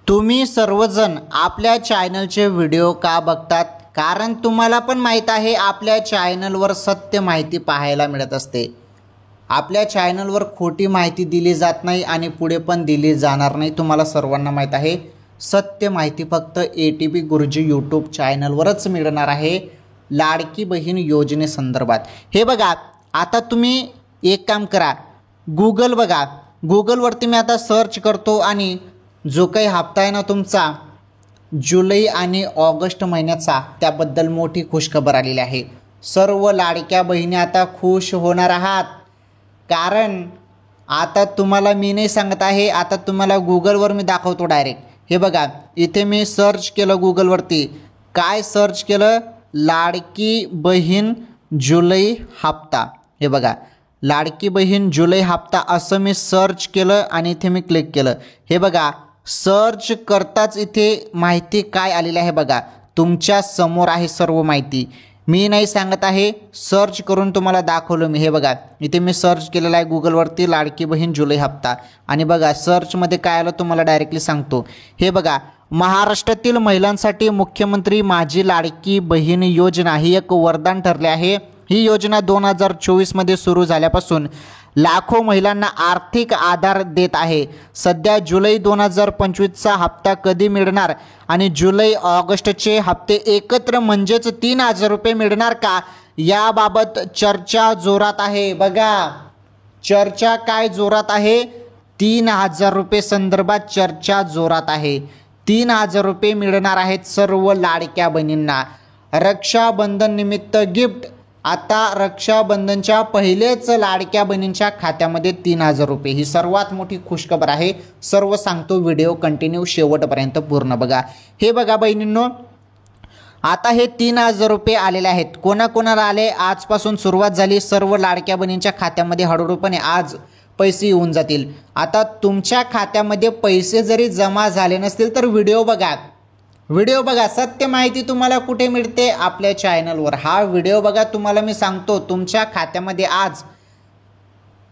तुम्ही सर्वजण आपल्या चॅनलचे व्हिडिओ का बघतात? कारण तुम्हाला पण माहीत आहे आपल्या चॅनलवर सत्य माहिती पाहायला मिळत असते. आपल्या चॅनलवर खोटी माहिती दिली जात नाही आणि पुढे पण दिली जाणार नाही. तुम्हाला सर्वांना माहीत आहे सत्य माहिती फक्त ATP गुरुजी यूट्यूब चॅनलवरच मिळणार आहे. लाडकी बहीण योजनेसंदर्भात हे बघा, आता तुम्ही एक काम करा, गूगल बघा, गूगलवरती मी आता सर्च करतो आणि जो काही हप्ता आहे ना तुमचा जुलै आणि ऑगस्ट महिन्याचा, त्याबद्दल मोठी खुशखबर आलेली आहे. सर्व लाडक्या बहिणी आता खुश होणार आहात. कारण आता तुम्हाला मी नाही सांगत आहे, आता तुम्हाला गूगलवर मी दाखवतो डायरेक्ट. हे बघा, इथे मी सर्च केलं गूगलवरती. काय सर्च केलं? लाडकी बहीण जुलै हप्ता. हे बघा, लाडकी बहीण जुलै हप्ता असं मी सर्च केलं आणि इथे मी क्लिक केलं. हे बघा, सर्च करताच इथे माहिती काय आलेली आहे बघा, तुमच्या समोर आहे सर्व माहिती. मी नाही सांगत आहे, सर्च करून तुम्हाला दाखवलं मी. हे बघा, इथे मी सर्च केलेलं आहे गूगलवरती लाडकी बहीण जुलै हप्ता आणि बघा सर्चमध्ये काय आलं तुम्हाला डायरेक्टली सांगतो. हे बघा, महाराष्ट्रातील महिलांसाठी मुख्यमंत्री माझी लाडकी बहीण योजना ही एक वरदान ठरले आहे. ही योजना 2024मध्ये सुरू झाल्यापासून लाखो महिलांना आर्थिक आधार देत आहे. सध्या जुलै 2025चा हप्ता कधी मिळणार आणि जुलै ऑगस्टचे हप्ते एकत्र म्हणजेच 3,000 रुपये मिळणार का, याबाबत चर्चा जोरात आहे. बघा, चर्चा काय जोरात आहे? 3,000 रुपये संदर्भात चर्चा जोरात आहे. 3,000 रुपये मिळणार आहेत सर्व लाडक्या बहिणींना. रक्षाबंधन निमित्त गिफ्ट. आता रक्षाबंधनच्या पहिलेच लाडक्या बहिणींच्या खात्यामध्ये 3,000 रुपये. ही सर्वात मोठी खुशखबर आहे. सर्व सांगतो, व्हिडिओ कंटिन्यू शेवटपर्यंत पूर्ण बघा. हे बघा बहिणींनो, आता हे 3,000 रुपये आलेले आहेत. कोणाकोणाला आले? आजपासून सुरुवात झाली. सर्व लाडक्या बहिणींच्या खात्यामध्ये हळूहळूपणे आज पैसे येऊन जातील. आता तुमच्या खात्यामध्ये पैसे जरी जमा झाले नसतील तर व्हिडिओ बघा, व्हिडिओ बघा. सत्य माहिती तुम्हाला कुठे मिळते? आपल्या चॅनलवर. हा व्हिडिओ बघा, तुम्हाला मी सांगतो तुमच्या खात्यामध्ये आज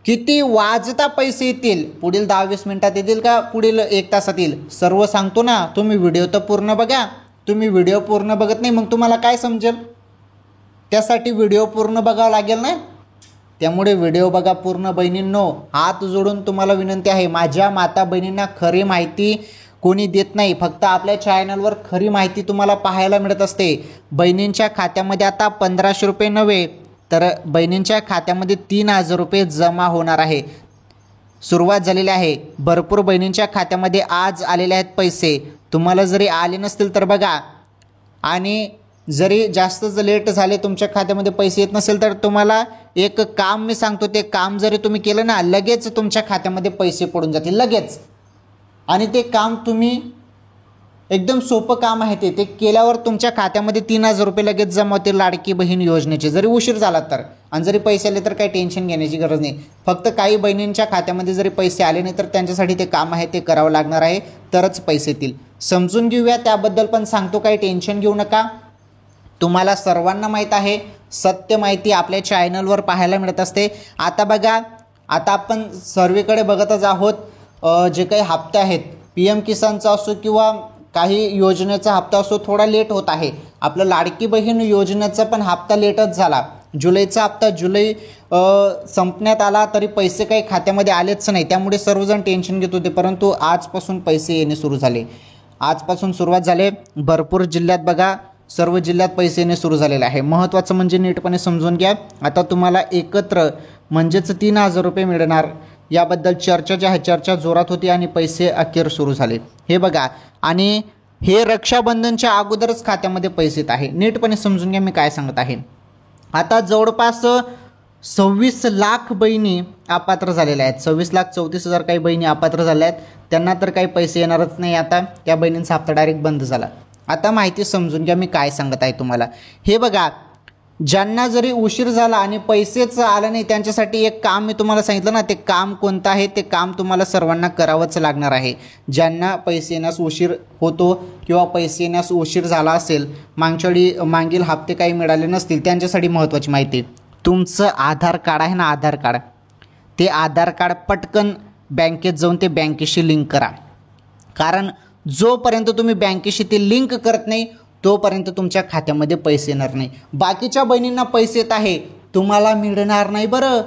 किती वाजता पैसे येतील. पुढील 10-20 मिनिटात येतील का पुढील 1 तासात येईल? सर्व सांगतो ना. तुम्ही व्हिडिओ तर पूर्ण बघा. तुम्ही व्हिडिओ पूर्ण बघत नाही मग तुम्हाला काय समजेल? त्यासाठी व्हिडिओ पूर्ण बघावं लागेल ना. त्यामुळे व्हिडिओ बघा पूर्ण बहिणींनो. हात जोडून तुम्हाला विनंती आहे, माझ्या माता बहिणींना खरी माहिती कोणी देत नाही. फक्त आपल्या चॅनलवर खरी माहिती तुम्हाला पाहायला मिळत असते. बहिणींच्या खात्यामध्ये आता 1,500 रुपये नव्हे तर बहिणींच्या खात्यामध्ये 3,000 रुपये जमा होणार आहे. सुरुवात झालेली आहे. भरपूर बहिणींच्या खात्यामध्ये आज आलेले आहेत पैसे. तुम्हाला जरी आले नसतील तर बघा, आणि जरी जास्त लेट झाले तुमच्या खात्यामध्ये पैसे येत नसेल तर तुम्हाला एक काम मी सांगतो, ते काम जरी तुम्ही केलं ना, लगेच तुमच्या खात्यामध्ये पैसे पडून जातील लगेच. आणि ते काम तुम्ही एकदम सोपं काम आहे. ते केल्यावर तुमच्या खात्यामध्ये 3,000 रुपये लगेच जमा होतील लाडकी बहीण योजनेचे. जरी उशीर झाला तर, आणि जरी पैसे आले तर काही टेन्शन घेण्याची गरज नाही. फक्त काही बहिणींच्या खात्यामध्ये जरी पैसे आले नाही तर त्यांच्यासाठी ते काम आहे, ते करावं लागणार आहे, तरच पैसे येतील. समजून घेऊया, त्याबद्दल पण सांगतो, काही टेन्शन घेऊ नका. तुम्हाला सर्वांना माहीत आहे सत्य माहिती आपल्या चॅनलवर पाहायला मिळत असते. आता बघा, आता आपण सर्वेकडे बघतच आहोत. जे काही हप्ते आहेत, PM किसानचा असो किंवा काही योजनेचा हप्ता असो, थोडा लेट होत आहे. आपलं लाडकी बहीण योजनेचा पण हप्ता लेटच झाला. जुलैचा हप्ता जुलै संपण्यात आला तरी पैसे काही खात्यामध्ये आलेच नाही. त्यामुळे सर्वजण टेन्शन घेत होते, परंतु आजपासून पैसे येणे सुरू झाले. आजपासून सुरुवात झाले. भरपूर जिल्ह्यात बघा, सर्व जिल्ह्यात पैसे येणे सुरू झालेले आहे. महत्त्वाचं म्हणजे नीटपणे समजून घ्या. आता तुम्हाला एकत्र म्हणजेच 3,000 रुपये मिळणार, याबद्दल चर्चा जी आहे, चर्चा जोरात होती आणि पैसे अखेर सुरू झाले. हे बघा, आणि हे रक्षाबंधनच्या अगोदरच खात्यामध्ये पैसे येत आहे. नीटपणे समजून घ्या मी काय सांगत आहे. आता जवळपास 26 लाख बहिणी अपात्र झालेल्या आहेत. 26,34,000 काही बहिणी अपात्र झाल्या आहेत. त्यांना तर काही पैसे येणारच नाही. आता त्या बहिणींचा हप्ता डायरेक्ट बंद झाला. आता माहिती समजून घ्या मी काय सांगत आहे तुम्हाला. हे बघा, ज्यांना जरी उशीर झाला आणि पैसेच आलं नाही त्यांच्यासाठी एक काम मी तुम्हाला सांगितलं ना, ते काम कोणतं आहे? ते काम तुम्हाला सर्वांना करावंच लागणार आहे. ज्यांना पैसे येण्यास उशीर होतो किंवा पैसे येण्यास उशीर झाला असेल, मागील हप्ते काही मिळाले नसतील, त्यांच्यासाठी महत्त्वाची माहिती. तुमचं आधार कार्ड आहे ना, आधार कार्ड, ते आधार कार्ड पटकन बँकेत जाऊन ते बँकेशी लिंक करा. कारण जोपर्यंत तुम्ही बँकेशी ती लिंक करत नाही तोपर्यंत तुमच्या खात्यामध्ये पैसे येणार नाही. बाकीच्या बहिणींना पैसे येत आहे, तुम्हाला मिळणार नाही बरं.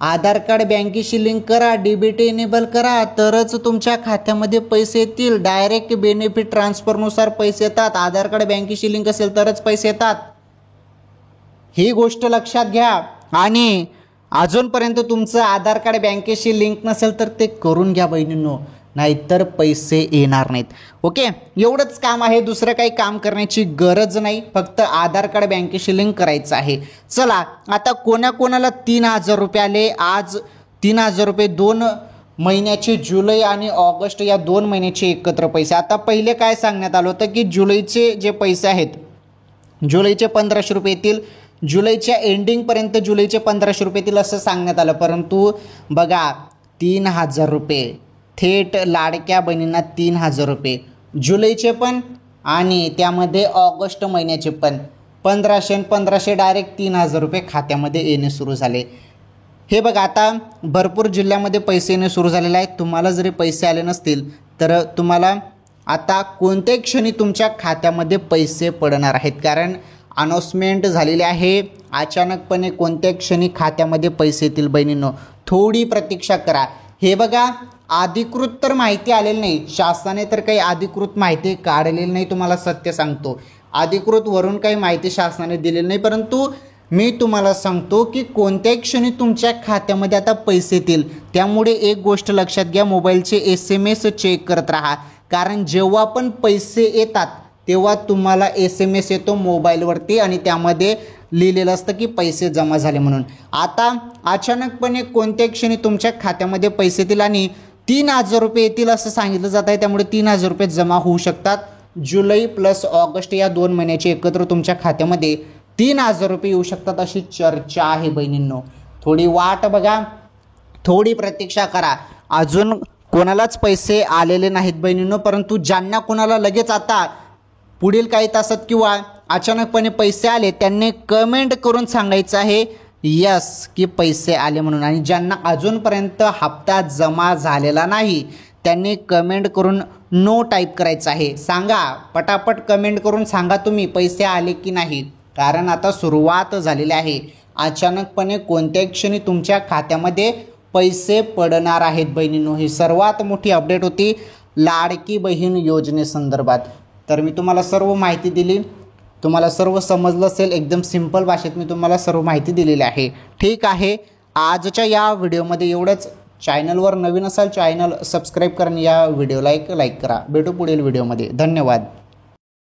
आधार कार्ड बँकेशी लिंक करा, डीबीटी इनेबल करा, तरच तुमच्या खात्यामध्ये पैसे येतील. डायरेक्ट बेनिफिट ट्रान्सफरनुसार पैसे येतात. आधार कार्ड बँकेशी लिंक असेल तरच पैसे येतात. ही गोष्ट लक्षात घ्या. आणि अजूनपर्यंत तुमचं आधार कार्ड बँकेशी लिंक नसेल तर ते करून घ्या बहिणींनो, नाहीतर पैसे येणार नाहीत. ओके, एवढंच काम आहे, दुसरं काही काम करण्याची गरज नाही, फक्त आधार कार्ड बँकेशी लिंक करायचं आहे. चला आता कोणाकोणाला 3,000 रुपये आले. आज 3,000 रुपये 2 महिन्याचे, जुलै आणि ऑगस्ट या 2 महिन्याचे एकत्र पैसे. आता पहिले काय सांगण्यात आलं होतं की जुलैचे जे पैसे आहेत, जुलैचे 1,500 रुपये येतील, जुलैच्या एंडिंगपर्यंत जुलैचे 1,500 रुपये येतील असं सांगण्यात आलं. परंतु बघा 3,000 रुपये थेट लाडक्या बहिणींना 3,000 रुपये जुलैचे पण आणि त्यामध्ये ऑगस्ट महिन्याचे पण 1,500 1,500 डायरेक्ट 3,000 रुपये खात्यामध्ये येणे सुरू झाले. हे बघा आता भरपूर जिल्ह्यामध्ये पैसे येणे सुरू झालेले आहेत. तुम्हाला जरी पैसे आले नसतील तर तुम्हाला आता कोणत्याही क्षणी तुमच्या खात्यामध्ये पैसे पडणार आहेत, कारण अनाउन्समेंट झालेली आहे. अचानकपणे कोणत्याही क्षणी खात्यामध्ये पैसे येतील बहिणींनो, थोडी प्रतीक्षा करा. हे बघा अधिकृत तर माहिती आलेली नाही, शासनाने तर काही अधिकृत माहिती काढलेली नाही. तुम्हाला सत्य सांगतो, अधिकृत वरून काही माहिती शासनाने दिलेली नाही. परंतु मी तुम्हाला सांगतो की कोणत्याही क्षणी तुमच्या खात्यामध्ये आता पैसे येतील. त्यामुळे एक गोष्ट लक्षात घ्या, मोबाईलचे SMS चेक करत राहा, कारण जेव्हा पण पैसे येतात तेव्हा तुम्हाला SMS येतो मोबाईलवरती आणि त्यामध्ये लिहिलेलं असतं की पैसे जमा झाले म्हणून. आता अचानकपणे कोणत्याही क्षणी तुमच्या खात्यामध्ये पैसे येतील आणि 3,000 रुपये येतील असं सांगितलं जात आहे. त्यामुळे 3,000 रुपये जमा होऊ शकतात. जुलै प्लस ऑगस्ट या 2 महिन्याचे एकत्र तुमच्या खात्यामध्ये 3,000 रुपये येऊ शकतात अशी चर्चा आहे बहिणींनो. थोडी वाट बघा, थोडी प्रतीक्षा करा. अजून कोणालाच पैसे आलेले नाहीत बहिणींनो, परंतु ज्यांना कोणाला लगेच आता पुढील काही तासात किंवा अचानकपणे पैसे आले त्यांनी कमेंट करून सांगायचं आहे यस की पैसे आले म्हणून. आणि ज्यांना अजूनपर्यंत हप्ता जमा झालेला नाही त्यांनी कमेंट करून नो टाईप करायचं आहे. सांगा, पटापट कमेंट करून सांगा तुम्ही पैसे आले की नाही, कारण आता सुरुवात झालेली आहे. अचानकपणे कोणत्याही क्षणी तुमच्या खात्यामध्ये पैसे पडणार आहेत बहिणींनो. ही सर्वात मोठी अपडेट होती लाडकी बहीण योजनेसंदर्भात. तर मी तुम्हाला सर्व माहिती दिली, तुम्हाला सर्व समजलं असेल. एकदम सिंपल भाषेत मी तुम्हाला सर्व माहिती दिलेली आहे. ठीक आहे, आजच्या या व्हिडिओमध्ये एवढंच. चॅनलवर नवीन असाल चॅनल सबस्क्राईब करा आणि या व्हिडिओला एक लाईक करा. भेटू पुढील व्हिडिओमध्ये. धन्यवाद.